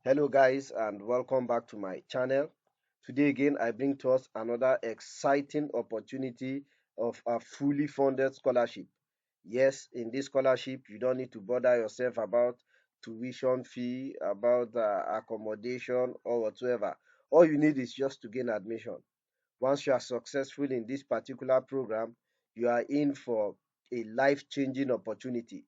Hello guys and welcome back to my channel. Today again I bring to us another exciting opportunity of a fully funded scholarship. Yes, in this scholarship you don't need to bother yourself about tuition fee, about accommodation or whatsoever. All you need is just to gain admission. Once you are successful in this particular program, you are in for a life-changing opportunity.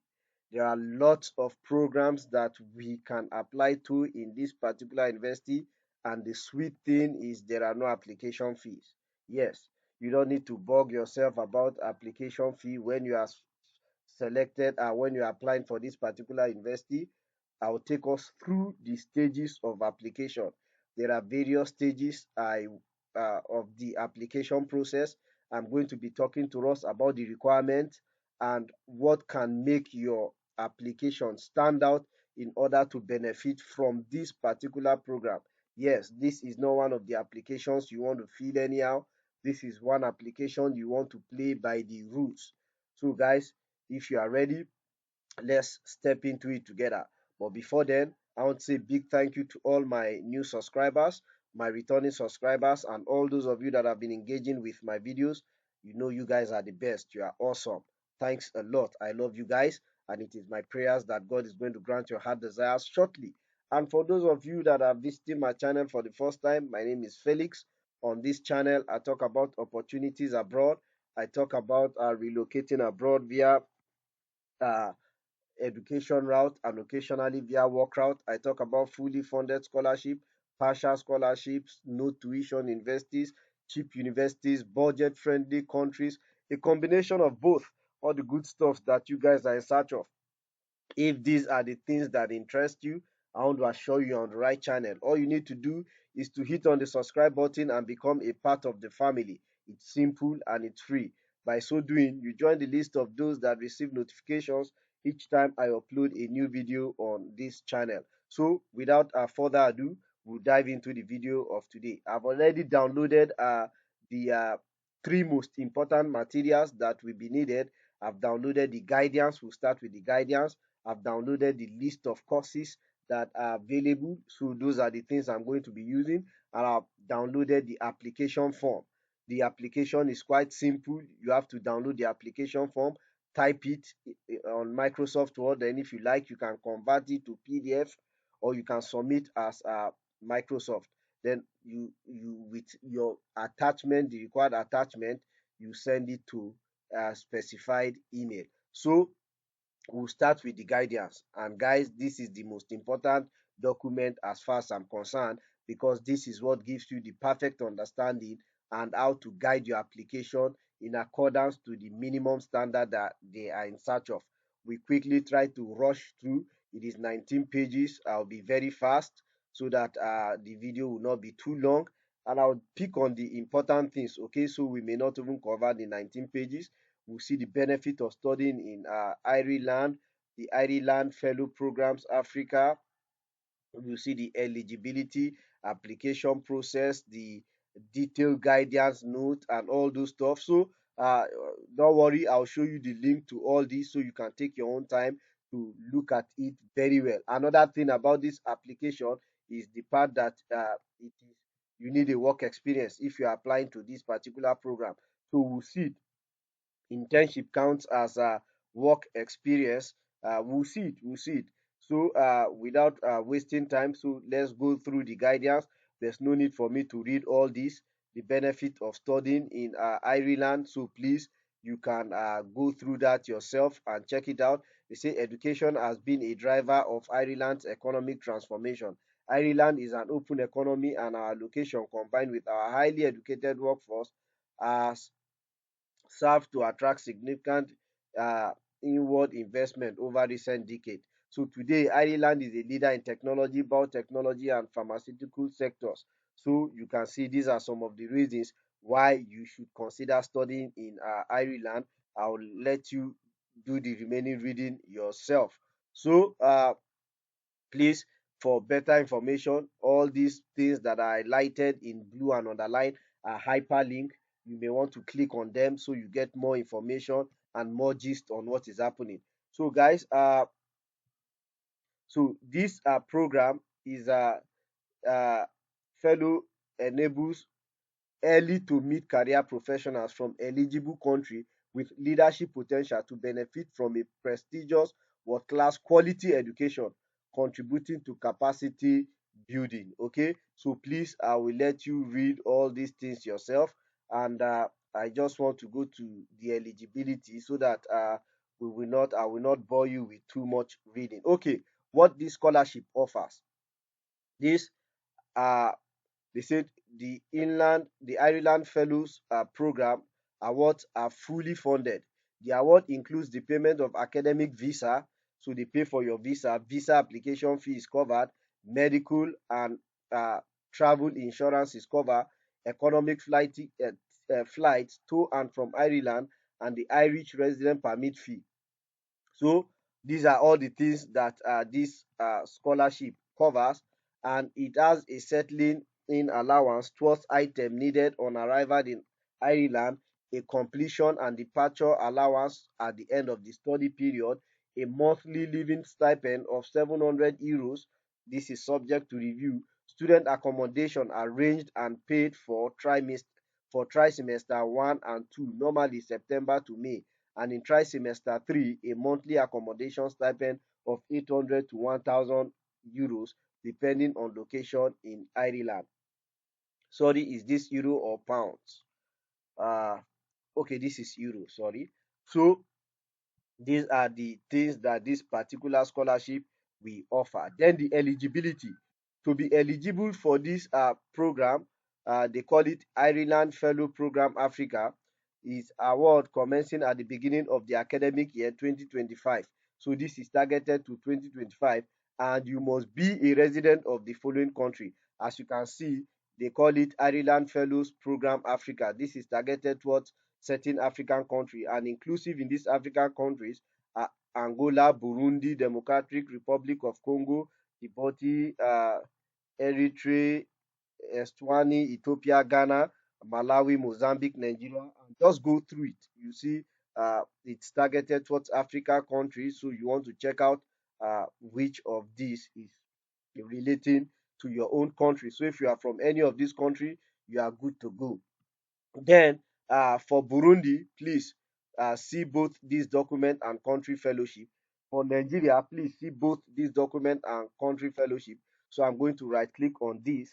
There are lots of programs that we can apply to in this particular university, and the sweet thing is there are no application fees. Yes, you don't need to bug yourself about application fee when you are selected and when you are applying for this particular university. I will take us through the stages of application. There are various stages of the application process. I'm going to be talking to us about the requirements and what can make your application stand out in order to benefit from this particular program. Yes, this is not one of the applications you want to fill anyhow. This is one application you want to play by the rules. So guys, if you are ready, let's step into it together. But before then, I want to say big thank you to all my new subscribers, my returning subscribers, and all those of you that have been engaging with my videos. You know, you guys are the best. You are awesome. Thanks a lot. I love you guys, and it is my prayers that God is going to grant your heart desires shortly. And for those of you that are visiting my channel for the first time, my name is Felix. On this channel, I talk about opportunities abroad. I talk about relocating abroad via uh, education route and occasionally via work route. I talk about fully funded scholarship, partial scholarships, no tuition universities, cheap universities, budget friendly countries, a combination of both, all the good stuff that you guys are in search of. If these are the things that interest you, I want to assure you you're on the right channel. All you need to do is to hit on the subscribe button and become a part of the family. It's simple and it's free. By so doing, you join the list of those that receive notifications each time I upload a new video on this channel. So without further ado, we'll dive into the video of today. I've already downloaded the three most important materials that will be needed. I've downloaded the guidance. We'll start with the guidance. I've downloaded the list of courses that are available. So those are the things I'm going to be using. And I've downloaded the application form. The application is quite simple. You have to download the application form, type it on Microsoft Word. Then if you like, you can convert it to PDF or you can submit as Microsoft. Then you with your attachment, the required attachment, you send it to a specified email. So we'll start with the guidance. And guys, this is the most important document as far as I'm concerned, because this is what gives you the perfect understanding and how to guide your application in accordance to the minimum standard that they are in search of. We quickly try to rush through. It is 19 pages. I'll be very fast so that the video will not be too long, and I'll pick on the important things. Okay, so we may not even cover the 19 pages. We'll see the benefit of studying in Ireland, the Ireland Fellow Programs Africa. We'll see the eligibility application process, the detailed guidance note, and all those stuff. So don't worry, I'll show you the link to all this so you can take your own time to look at it very well. Another thing about this application is the part that it is you need a work experience if you're applying to this particular program. So we'll see internship counts as a work experience. We'll see it. So without wasting time, so let's go through the guidance. There's no need for me to read all this, the benefit of studying in Ireland. So please, you can go through that yourself and check it out. They say education has been a driver of Ireland's economic transformation. Ireland is an open economy, and our location combined with our highly educated workforce has served to attract significant uh, inward investment over recent decades. So today, Ireland is a leader in technology, biotechnology, and pharmaceutical sectors. So you can see these are some of the reasons why you should consider studying in Ireland. I'll let you do the remaining reading yourself. So please, for better information, all these things that are highlighted in blue and underlined are hyperlink. You may want to click on them so you get more information and more gist on what is happening. So guys, so this program is uh, fellow enables early to mid-career professionals from eligible country with leadership potential to benefit from a prestigious world-class quality education contributing to capacity building. Okay, so please, I will let you read all these things yourself, and I just want to go to the eligibility so that I will not bore you with too much reading. Okay, what this scholarship offers. This uh they said the Ireland Fellows Program awards are fully funded. The award includes the payment of academic visa, so they pay for your visa. Visa application fee is covered. Medical and uh, travel insurance is covered. Economic flights to and from Ireland, and the Irish resident permit fee. So these are all the things that this scholarship covers, and it has a settling in allowance towards item needed on arrival in Ireland, a completion and departure allowance at the end of the study period, a monthly living stipend of €700. This is subject to review. Student accommodation arranged and paid for trimester 1 and 2, normally September to May, and in trimester 3, a monthly accommodation stipend of 800 to €1,000, depending on location in Ireland. Sorry, is this euro or pounds? Uh, okay, this is euro, sorry. So these are the things that this particular scholarship will offer. Then the eligibility. To be eligible for this program, they call it Ireland Fellow Program Africa, is award commencing at the beginning of the academic year 2025. So this is targeted to 2025, and you must be a resident of the following country. As you can see, they call it Ireland Fellows Program Africa. This is targeted towards certain African country, and inclusive in these African countries are Angola, Burundi, Democratic Republic of Congo, Djibouti, Eritrea, Eswatini, Ethiopia, Ghana, Malawi, Mozambique, Nigeria, and just go through it. You see, it's targeted towards Africa countries, so you want to check out which of these is relating to your own country. So if you are from any of these countries, you are good to go. Then for Burundi, please see both this document and country fellowship. For Nigeria, please see both this document and country fellowship. So I'm going to right click on this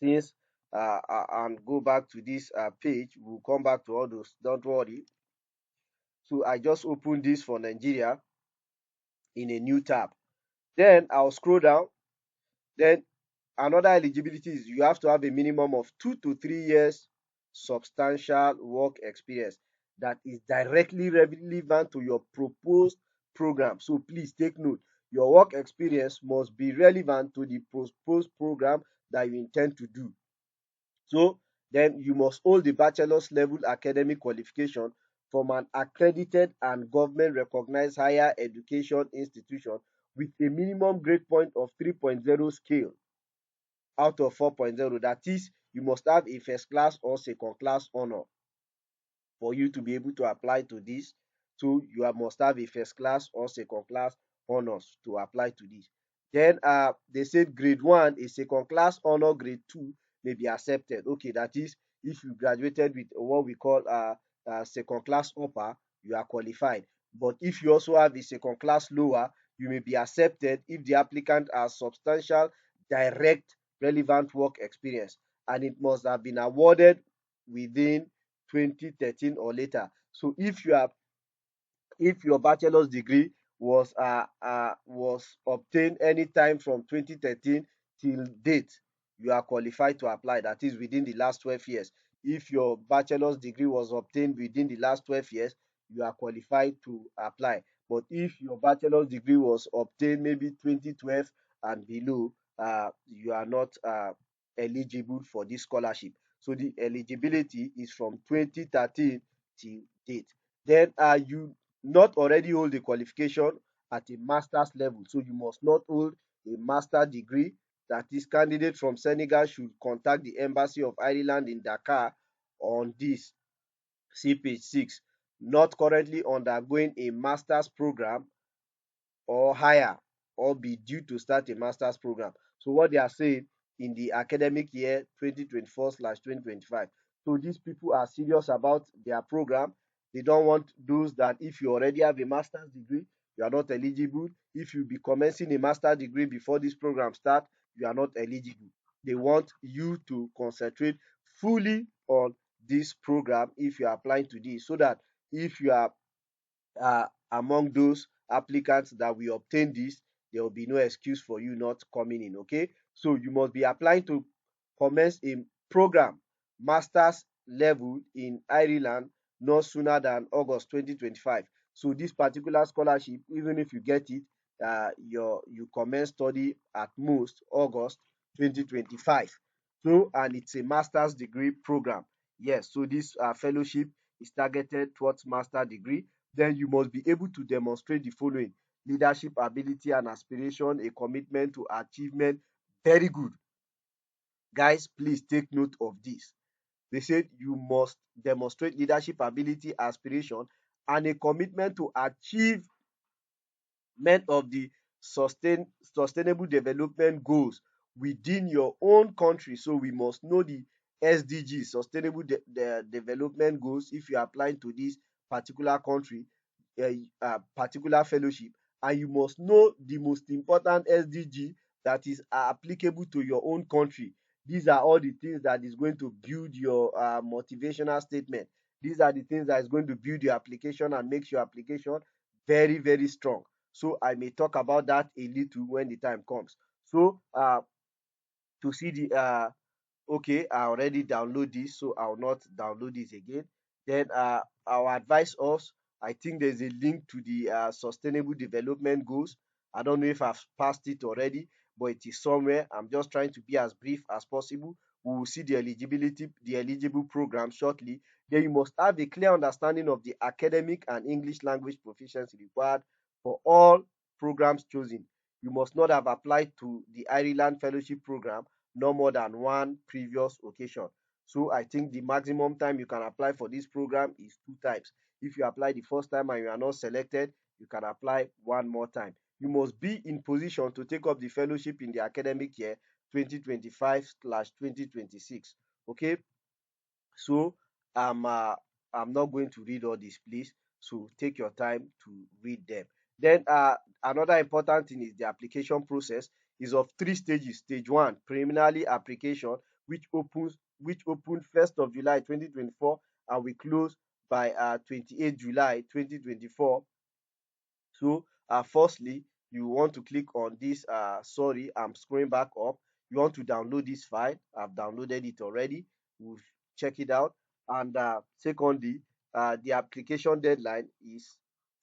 since and go back to this page. We'll come back to all those. Don't worry. So I just opened this for Nigeria in a new tab. Then I'll scroll down. Then another eligibility is you have to have a minimum of 2 to 3 years substantial work experience that is directly relevant to your proposed program. So please take note, your work experience must be relevant to the proposed program that you intend to do. So then you must hold the bachelor's level academic qualification from an accredited and government recognized higher education institution with a minimum grade point of 3.0 scale out of 4.0. That is, you must have a first class or second class honor for you to be able to apply to this. So must have a first class or second class honors to apply to this. Then they said grade 1, a second class honor, grade 2 may be accepted. Okay, that is, if you graduated with what we call second class upper, you are qualified. But if you also have a second class lower, you may be accepted if the applicant has substantial direct relevant work experience, and it must have been awarded within 2013 or later. So if your bachelor's degree was obtained anytime from 2013 till date, you are qualified to apply. That is within the last 12 years. If your bachelor's degree was obtained within the last 12 years, you are qualified to apply. But if your bachelor's degree was obtained maybe 2012 and below, you are not eligible for this scholarship. So the eligibility is from 2013 till date. Then you not already hold a qualification at a master's level. So you must not hold a master degree. That is, candidate from Senegal should contact the Embassy of Ireland in Dakar on this. See page 6. Not currently undergoing a master's program or higher. or be due to start a master's program. So what they are saying, in the academic year 2024/2025. So these people are serious about their program. They don't want those that if you already have a master's degree, you are not eligible. If you be commencing a master's degree before this program start, you are not eligible. They want you to concentrate fully on this program if you are applying to this, so that if you are among those applicants that will obtain this, there will be no excuse for you not coming in. Okay, so you must be applying to commence a program master's level in Ireland no sooner than August 2025. So this particular scholarship, even if you get it, you commence study at most August 2025. So, and it's a master's degree program. Yes, so this fellowship is targeted towards master degree. Then you must be able to demonstrate the following: leadership ability and aspiration, a commitment to achievement. Very good. Guys, please take note of this. They said you must demonstrate leadership ability, aspiration, and a commitment to achieve of the sustainable development goals within your own country. So we must know the SDG, sustainable development goals, if you are applying to this particular country, particular fellowship. And you must know the most important SDG that is applicable to your own country. These are all the things that is going to build your motivational statement. These are the things that is going to build your application and makes your application very, very strong. So I may talk about that a little when the time comes. So to see the okay, I already download this, so I'll not download this again. Then I'll advise us. I think there's a link to the sustainable development goals. I don't know if I've passed it already, but it is somewhere. I'm just trying to be as brief as possible. We will see the eligibility, the eligible program shortly. Then you must have a clear understanding of the academic and English language proficiency required for all programs chosen. You must not have applied to the Ireland Fellowship Program no more than one previous occasion. So I think the maximum time you can apply for this program is 2 times. If you apply the first time and you are not selected, you can apply one more time. You must be in position to take up the fellowship in the academic year 2025/2026. Okay, so I'm uh, I'm not going to read all this, please. So take your time to read them. Then another important thing is the application process is of 3 stages. Stage one, preliminary application, which opened 1st of July 2024 and will close by 28th July 2024. So firstly, you want to click on this. Sorry, I'm scrolling back up. You want to download this file. I've downloaded it already. We'll check it out. And secondly, the application deadline is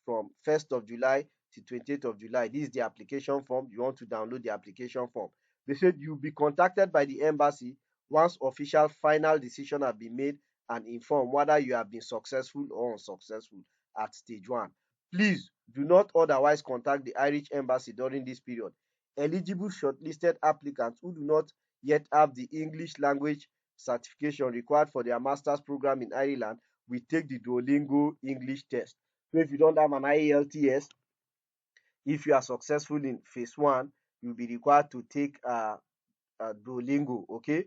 from 1st of July to 28th of July. This is the application form. You want to download the application form. They said you'll be contacted by the embassy once official final decision have been made and informed whether you have been successful or unsuccessful at stage one. Please do not otherwise contact the Irish Embassy during this period. Eligible shortlisted applicants who do not yet have the English language certification required for their master's program in Ireland will take the Duolingo English test. So if you don't have an IELTS, if you are successful in phase one, you'll be required to take Duolingo. Okay,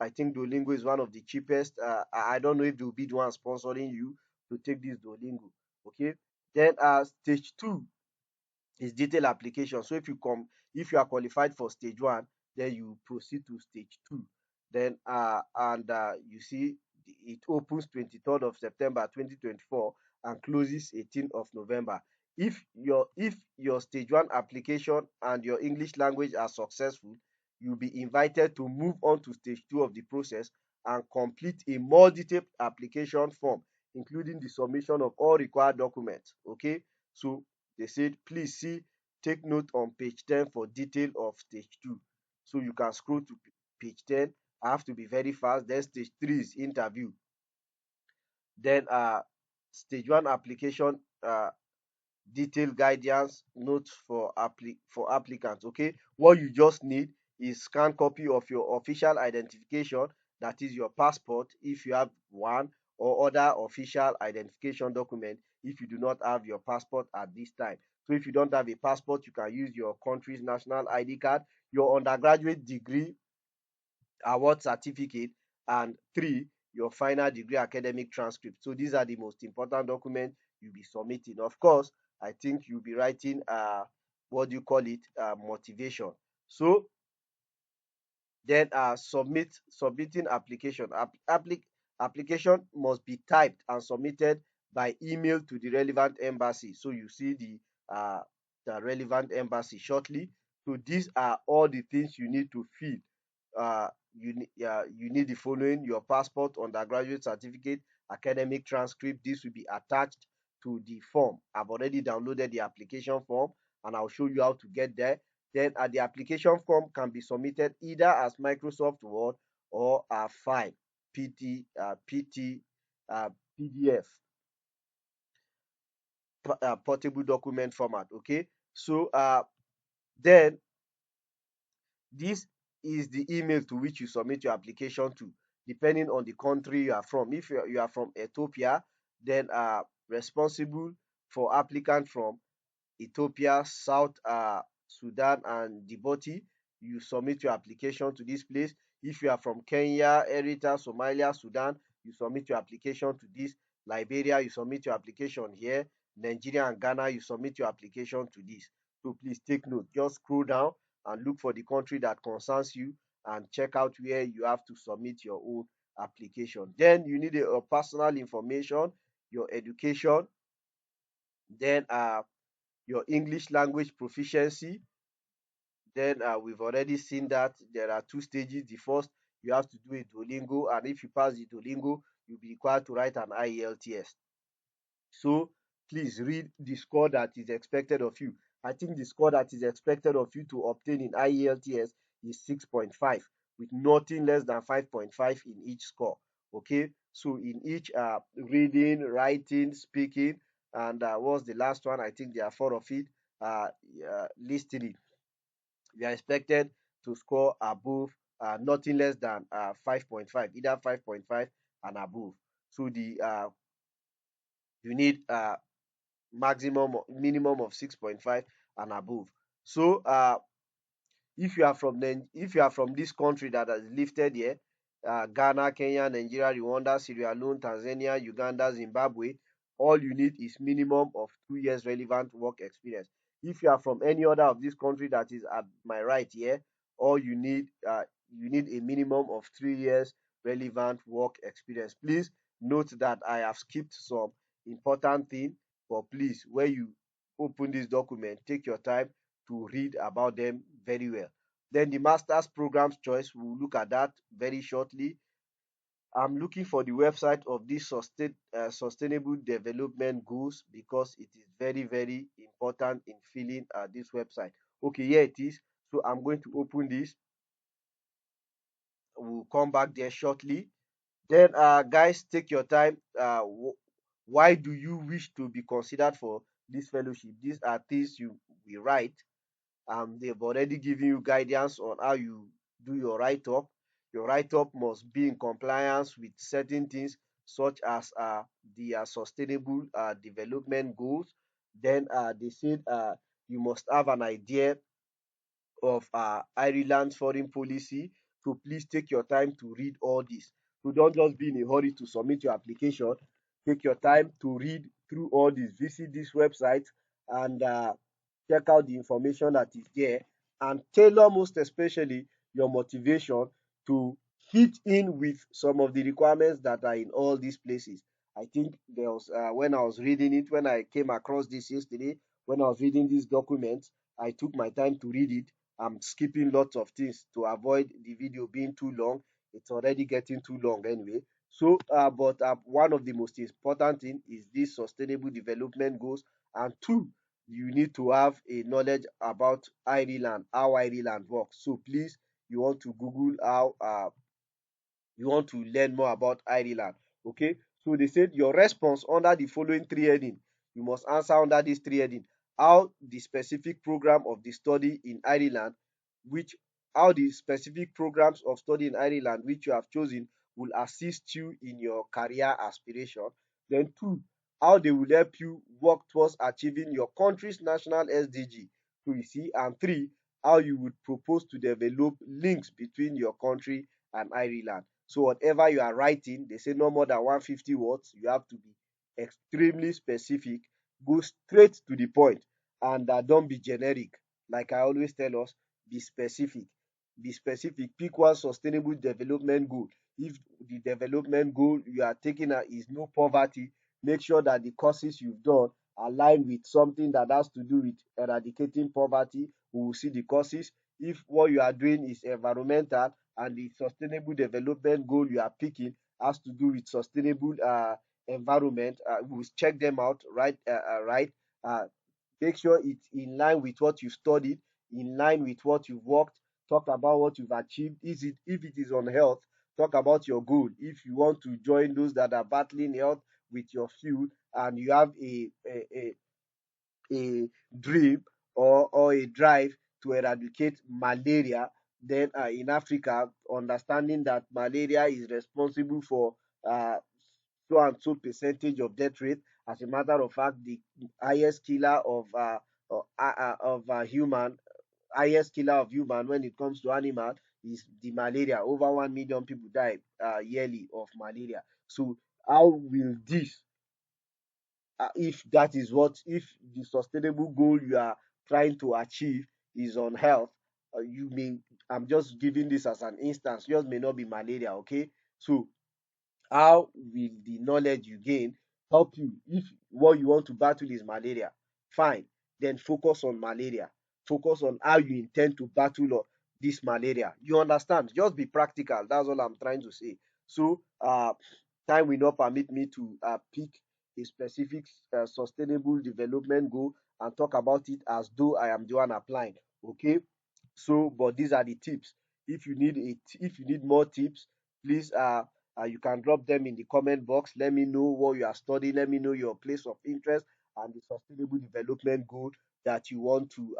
I think Duolingo is one of the cheapest. I don't know if they'll be the one sponsoring you to take this Duolingo. Okay, then stage two is detailed application. So if you are qualified for stage one, then you proceed to stage two. Then you see it opens 23rd of September 2024 and closes 18th of November. If your stage one application and your English language are successful, you'll be invited to move on to stage two of the process and complete a more detailed application form, including the submission of all required documents. Okay, so they said, please take note on page 10 for detail of stage 2. So you can scroll to page 10. I have to be very fast. Then stage 3 is interview. Then stage 1 application detailed guidance notes for applicants. Okay, what you just need is scan copy of your official identification, that is your passport if you have one, or other official identification document if you do not have your passport at this time. So if you don't have a passport, you can use your country's national ID card, your undergraduate degree award certificate, and 3, your final degree academic transcript. So these are the most important documents you'll be submitting. Of course, I think you'll be writing what do you call it, motivation. So then submitting application. Application must be typed and submitted by email to the relevant embassy. So you see the relevant embassy shortly. So these are all the things you need to fill. You need the following: your passport, undergraduate certificate, academic transcript. This will be attached to the form. I've already downloaded the application form, and I'll show you how to get there. Then the application form can be submitted either as Microsoft Word or a file, uh, PDF, portable document format. Okay, so then this is the email to which you submit your application to, depending on the country you are from. If you are from Ethiopia, then responsible for applicant from Ethiopia, South Sudan, and Djibouti, you submit your application to this place. If you are from Kenya, Eritrea, Somalia, Sudan, you submit your application to this. Liberia, you submit your application here. Nigeria and Ghana, you submit your application to this. So please take note. Just scroll down and look for the country that concerns you and check out where you have to submit your own application. Then you need your personal information, your education, then your English language proficiency. Then we've already seen that there are 2 stages. The first, you have to do a Duolingo, and if you pass the Duolingo, you'll be required to write an IELTS. So please read the score that is expected of you. I think the score that is expected of you to obtain in IELTS is 6.5, with nothing less than 5.5 in each score. Okay, so in each reading, writing, speaking, and what's the last one? I think there are 4 of it. Listening, you are expected to score above nothing less than 5.5, either 5.5 and above. So the you need minimum of 6.5 and above. So if you are from this country that is listed here, Ghana, Kenya, Nigeria, Rwanda, Sierra Leone, Tanzania, Uganda, Zimbabwe, all you need is minimum of 2 years relevant work experience. If you are from any other of this country that is at my right here, all you need a minimum of 3 years relevant work experience. Please note that I have skipped some important thing, but please, when you open this document, take your time to read about them very well. Then the master's programs choice, we'll look at that very shortly. I'm looking for the website of this sustainable development goals, because it is very, very important in filling this website. Okay, here it is. So I'm going to open this. We'll come back there shortly. Then guys, take your time. Why do you wish to be considered for this fellowship? These are things you will write. They've already given you guidance on how you do your write-up. Your write-up must be in compliance with certain things, such as the sustainable development goals. Then they said you must have an idea of Ireland's foreign policy. So please take your time to read all this. So don't just be in a hurry to submit your application. Take your time to read through all this. Visit this website and check out the information that is there, and tailor most especially your motivation to fit in with some of the requirements that are in all these places. I think there was when I was reading it, when I came across this yesterday, when I was reading this document, I took my time to read it. I'm skipping lots of things to avoid the video being too long. It's already getting too long anyway. So, but one of the most important thing is this sustainable development goals, and 2, you need to have a knowledge about Ireland, how Ireland works. So please, you want to Google how you want to learn more about Ireland. Okay, so they said your response under the following 3 heading, you must answer under this 3 heading: how the specific program of the study in Ireland, which how the specific programs of study in Ireland which you have chosen will assist you in your career aspiration. Then 2, how they will help you work towards achieving your country's national SDG. So you see, and three, how you would propose to develop links between your country and Ireland. So whatever you are writing, they say no more than 150 words. You have to be extremely specific, go straight to the point, and don't be generic. Like I always tell us, be specific. Be specific. Pick one sustainable development goal. If the development goal you are taking is no poverty, make sure that the courses you've done align with something that has to do with eradicating poverty. We will see the courses. If what you are doing is environmental and the sustainable development goal you are picking has to do with sustainable environment, we will check them out, right? Right. Uh, Make sure it's in line with what you've studied, in line with what you've worked. Talk about what you've achieved. Is it if it is on health, talk about your goal. If you want to join those that are battling health with your field, and you have a dream or a drive to eradicate malaria, then in Africa, understanding that malaria is responsible for uh, so and so percentage of death rate. As a matter of fact, the highest killer of human, highest killer of human when it comes to animal is the malaria. Over 1 million people die yearly of malaria. So how will this, if that is what, if the sustainable goal you are trying to achieve is on health, you may, I'm just giving this as an instance, yours may not be malaria, okay? So how will the knowledge you gain help you? If what you want to battle is malaria, fine, then focus on malaria. Focus on how you intend to battle this malaria. You understand? Just be practical. That's all I'm trying to say. So time will not permit me to pick a specific sustainable development goal and talk about it as though I am the one applying. Okay, so but these are the tips. If you need if you need more tips, please you can drop them in the comment box. Let me know what you are studying. Let me know your place of interest and the sustainable development goal that you want to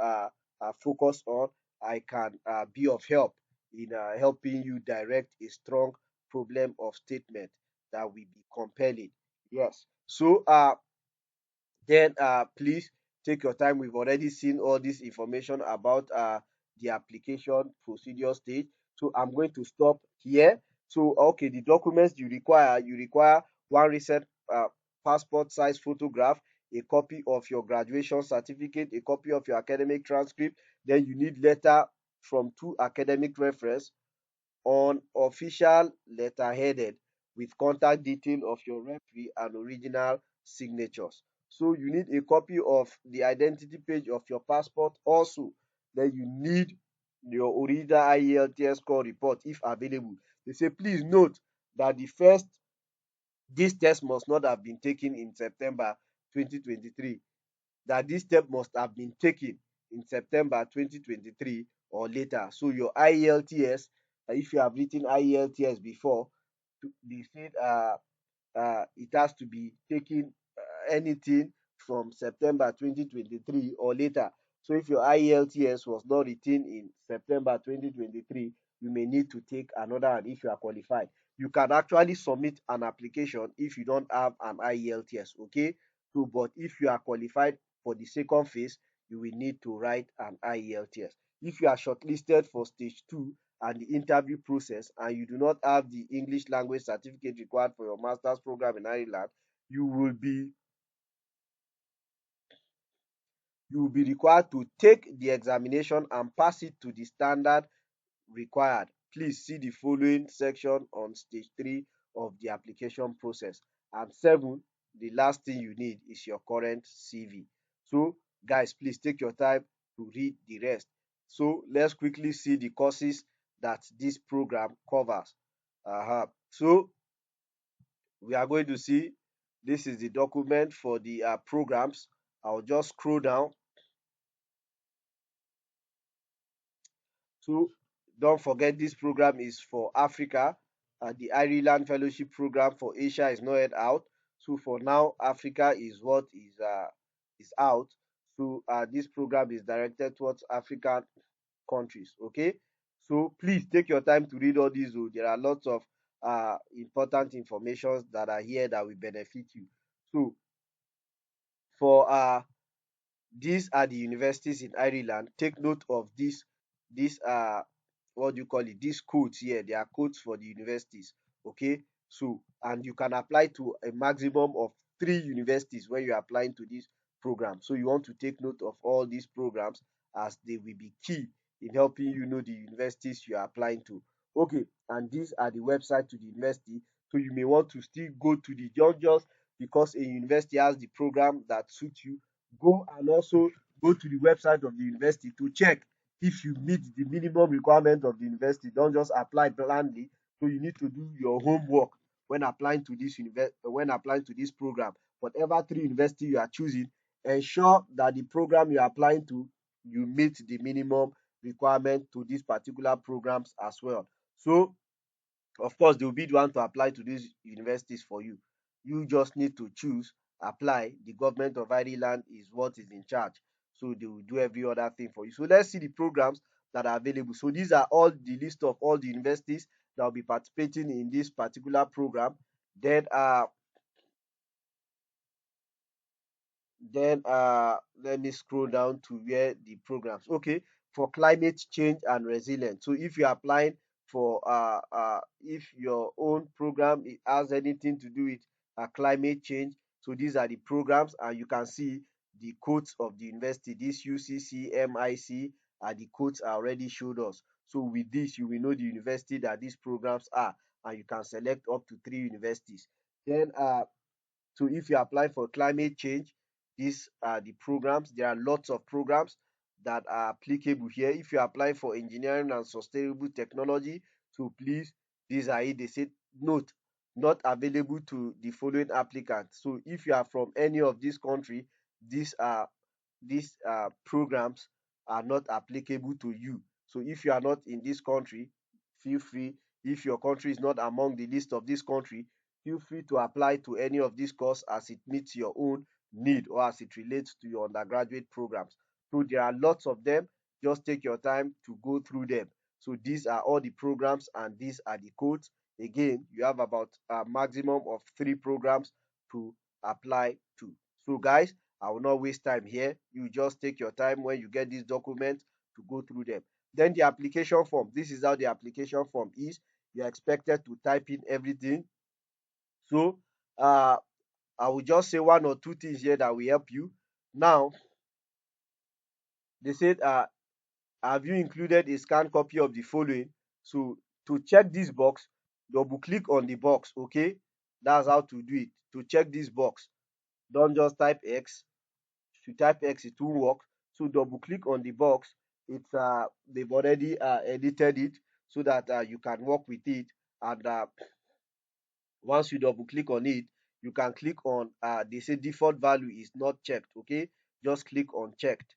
focus on. I can be of help in helping you direct a strong problem of statement that will be compelling. Yes. So then please take your time. We've already seen all this information about the application procedure stage. So I'm going to stop here. So okay, the documents you require one recent passport size photograph, a copy of your graduation certificate, a copy of your academic transcript. Then you need letter from two academic reference on official letterheaded with contact detail of your referee and original signatures. So you need a copy of the identity page of your passport also. Then you need your original IELTS score report if available. They say please note that this test must not have been taken in September 2023, that this step must have been taken in September 2023 or later. So your IELTS, if you have written IELTS before, they said it has to be taken anything from September 2023 or later. So if your IELTS was not written in September 2023, you may need to take another one if you are qualified. You can actually submit an application if you don't have an IELTS, okay? So, but if you are qualified for the second phase, you will need to write an IELTS. If you are shortlisted for stage 2 and the interview process and you do not have the English language certificate required for your master's program in Ireland, you will be you will be required to take the examination and pass it to the standard required. Please see the following section on stage 3 of the application process. And 7, the last thing you need is your current CV. So guys, please take your time to read the rest. So let's quickly see the courses that this program covers. So we are going to see, this is the document for the programs. I'll just scroll down. So don't forget, this program is for Africa. The Ireland Fellowship Program for Asia is not yet out. So for now, Africa is what is out. So this program is directed towards African countries. Okay. So please take your time to read all these. There are lots of important informations that are here that will benefit you. So for these are the universities in Ireland. Take note of this what do you call it, these codes here. They are codes for the universities. Okay, so and you can apply to a maximum of 3 universities when you're applying to this program. So you want to take note of all these programs, as they will be key in helping you know the universities you are applying to. Okay, and these are the website to the university. So you may want to still go to the just because a university has the program that suits you, go and also go to the website of the university to check if you meet the minimum requirement of the university. Don't just apply blindly. So you need to do your homework when applying to this program. Whatever 3 university you are choosing, ensure that the program you are applying to, you meet the minimum requirement to these particular programs as well. So of course, they will be the one to apply to these universities for you. You just need to choose, apply. The government of Ireland is what is in charge. So they will do every other thing for you. So let's see the programs that are available. So these are all the list of all the universities that will be participating in this particular program. Then let me scroll down to where the programs. Okay, for climate change and resilience. So if you're applying for if your own program has anything to do with climate change, so these are the programs, and you can see the codes of the university. This UCC, MIC are the codes I already showed us. So with this, you will know the university that these programs are, and you can select up to 3 universities. Then so if you apply for climate change, these are the programs. There are lots of programs that are applicable here. If you apply for engineering and sustainable technology, so please, these are it. They say note, not available to the following applicants. So if you are from any of these country, these are these programs are not applicable to you. So if you are not in this country, feel free. If your country is not among the list of this country, feel free to apply to any of these courses as it meets your own need or as it relates to your undergraduate programs. So there are lots of them. Just take your time to go through them. So these are all the programs and these are the codes. Again, you have about a maximum of 3 programs to apply to. So guys, I will not waste time here. You just take your time when you get these documents to go through them. Then the application form. This is how the application form is. You're expected to type in everything. So uh, I will just say 1 or 2 things here that will help you. Now, they said, have you included a scanned copy of the following? So to check this box, double click on the box. Okay, that's how to do it. To check this box, don't just type X. If you type X, it won't work. So double click on the box. It's they've already edited it so that you can work with it. And once you double click on it, you can click on they say default value is not checked. Okay, just click on checked.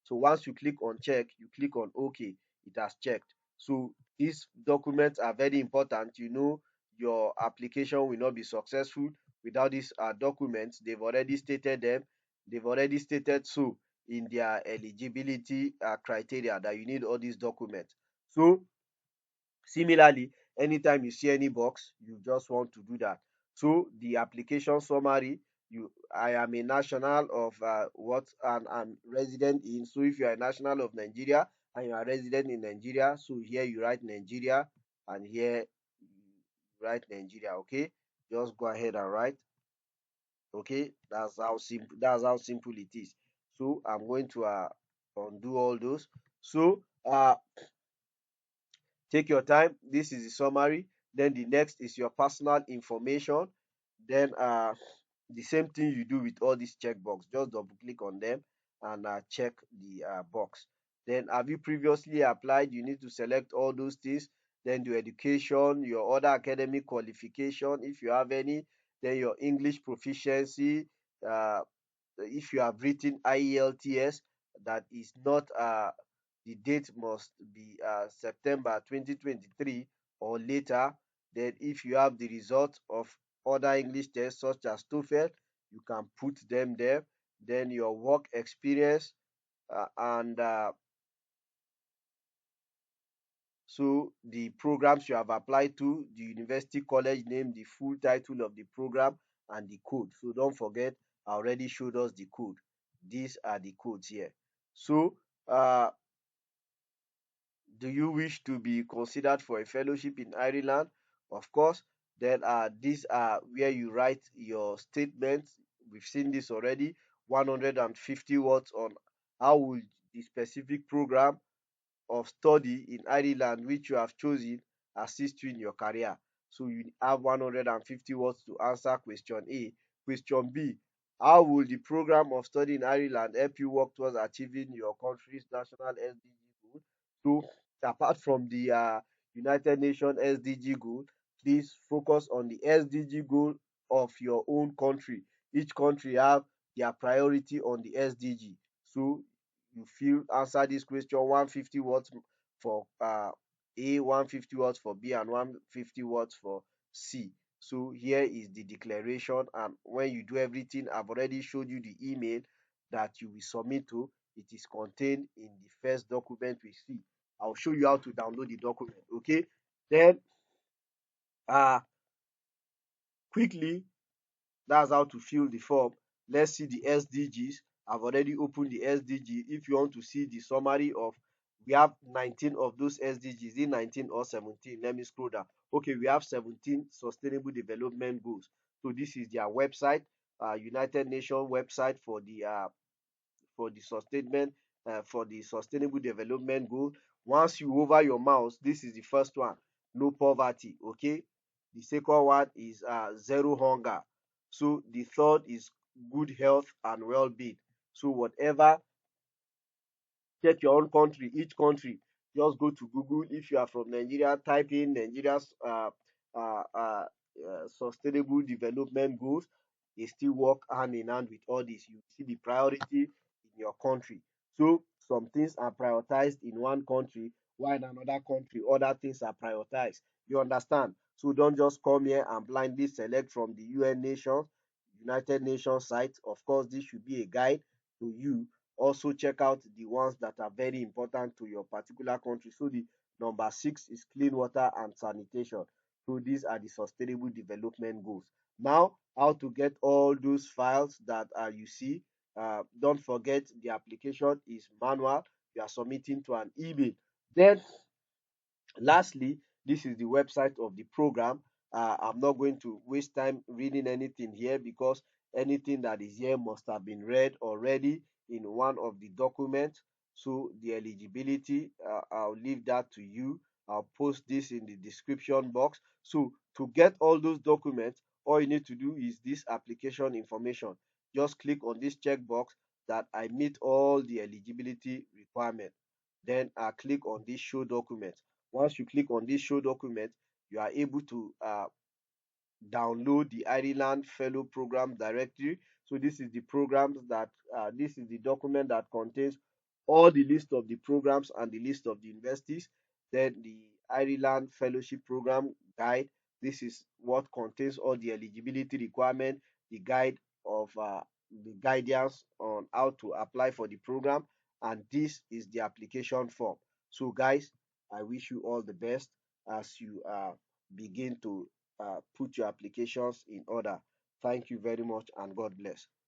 So once you click on check, you click on OK, it has checked. So these documents are very important. You know, your application will not be successful without these documents. They've already stated them. They've already stated so in their eligibility criteria that you need all these documents. So similarly, anytime you see any box, you just want to do that. So the application summary, I am a national of what and I'm resident in. So if you are a national of Nigeria and you are resident in Nigeria, so here you write Nigeria and here you write Nigeria. Okay, just go ahead and write. Okay, that's how simple it is. So I'm going to undo all those. So take your time. This is the summary. Then the next is your personal information. Then the same thing you do with all these checkbox. Just double click on them and check the box. Then have you previously applied? You need to select all those things. Then your education, your other academic qualification, if you have any. Then your English proficiency. Uh, if you have written IELTS, that is not the date must be September 2023 or later. Then if you have the result of other English tests such as TOEFL, you can put them there. Then your work experience and so the programs you have applied to, the university college name, the full title of the program, and the code. So don't forget I already showed us the code. These are the codes here. So uh, do you wish to be considered for a fellowship in Ireland? Of course. Then these are where you write your statements. We've seen this already. 150 words on how will the specific program of study in Ireland which you have chosen assist you in your career. So you have 150 words to answer question A. Question B, how will the program of study in Ireland help you work towards achieving your country's national SDG goal? So apart from the United Nations SDG goal, please focus on the SDG goal of your own country. Each country have their priority on the SDG. So you feel answer this question 150 words for A, 150 words for B, and 150 words for C. So here is the declaration, and when you do everything, I've already showed you the email that you will submit to. It is contained in the first document we see. I'll show you how to download the document. Okay, then uh quickly, that's how to fill the form. Let's see the SDGs. I've already opened the SDG. If you want to see the summary of, we have 19 of those SDGs. Is it 19 or 17? Let me scroll down. Okay, we have 17 sustainable development goals. So this is their website, United Nations website for the sustainment for the sustainable development goal. Once you hover your mouse, this is the first one, no poverty. Okay, the second one is zero hunger. So the third is good health and well-being. So whatever, check your own country, each country. Just go to Google. If you are from Nigeria, type in Nigeria's sustainable development goals. They still work hand in hand with all this. You see the priority in your country. So some things are prioritized in one country, while in another country, other things are prioritized. You understand? So don't just come here and blindly select from the UN Nations, United Nations site. Of course, this should be a guide to you. Also check out the ones that are very important to your particular country. So the number 6 is clean water and sanitation. So these are the sustainable development goals. Now, how to get all those files that you see. Don't forget the application is manual. You are submitting to an email. Then lastly, this is the website of the program. I'm not going to waste time reading anything here because anything that is here must have been read already in one of the documents. So the eligibility, I'll leave that to you. I'll post this in the description box. So to get all those documents, all you need to do is this application information. Just click on this checkbox that I meet all the eligibility requirements. Then click on this show document. Once you click on this show document, you are able to download the Ireland Fellow Program Directory. So this is the programs that this is the document that contains all the list of the programs and the list of the universities. Then the Ireland Fellowship Program Guide. This is what contains all the eligibility requirement, the guide of the guidance on how to apply for the program, and this is the application form. So guys, I wish you all the best as you begin to put your applications in order. Thank you very much and God bless.